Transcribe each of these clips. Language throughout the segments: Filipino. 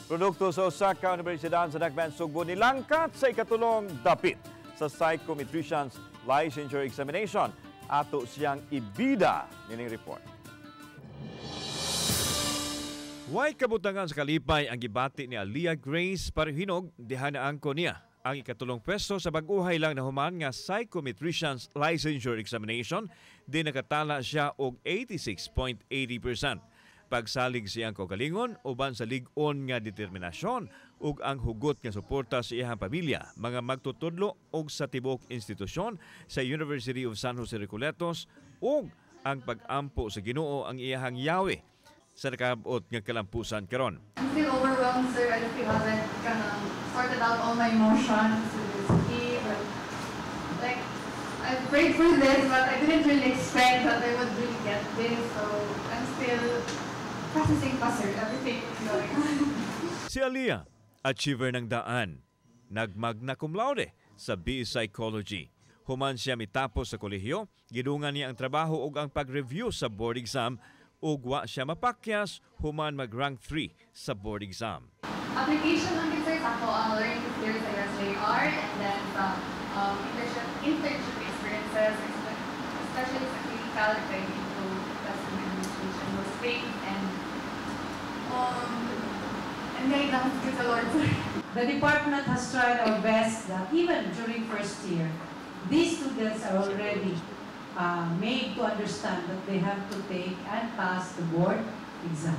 Produkto sa Osaka Universidad sa Dakbayan Sugbo nilangkat sa ikatulong dapit sa Psychometrician's Licensure Examination. Ato siyang ibida nining report. Way kabutangan sa kalipay ang gibati ni Aliyah Grace Parehinog dihanaan ko niya ang ikatulong pwesto sa bag-uhay lang na human nga Psychometrician's Licensure Examination di nakatala siya og 86.80%. Pagsalig siyang kaugalingon uban sa lig-on nga determinasyon ug ang hugot nga suporta sa iyang pamilya, mga magtutudlo og sa tibok institusyon sa University of San Jose Recoletos ug ang pag-ampo sa Ginoo ang iyang yawi sa nakabot nga kalampusan karon. I'm still overwhelmed, sir. I still haven't kind of sorted out all my emotions with this key. But, like, I prayed for this, but I didn't really expect that I would really get this. So I'm still processing pa, sir. Everything is going on. Si Aliyah, achiever ng daan, nagmagna cum laude sa BE Psychology. Human siya mitapos sa kolehiyo, gidungan niya ang trabaho ug ang pag-review sa board exam ug wa siya mapakyas human mag-rank 3 sa board exam. Application lang din, sir, sa ako ang learning experience sa USJR and then sa internship experiences, especially sa clinical training to customer administration, was faith and guidance to the Lord, sir. The department has tried our best that even during first year, these students are already made to understand that they have to take and pass the board exam.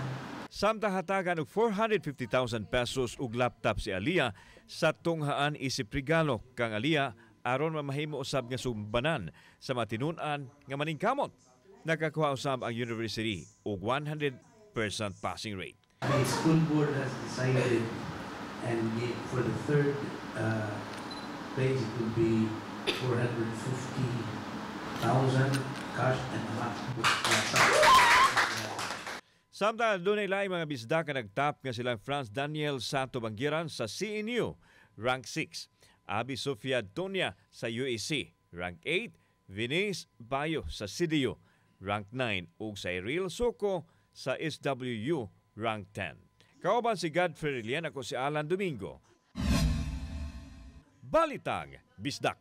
Samtang hatagan og 450,000 pesos ug laptop si Aliyah sa tunghaan isip regalo kang Aliyah aron mamahimo usab nga sumbanan sa matinun-an nga maningkamot. Nakakuha usab ang university og 100% passing rate. The school board has decided, and for the third place it will be 450,000 cash and a laptop. Samtang doon ay laing mga bisda ka nagtap nga silang Franz Daniel Santo Bangiran sa CNU, rank 6. Abi Sofia Donia sa UAC, rank 8. Venice Bayo sa CDU, rank 9. Ug sa Ariel Soco sa SWU, rank 10. Kauban si Godfrey Lilian, ako si Alan Domingo. Balitang Bisdak.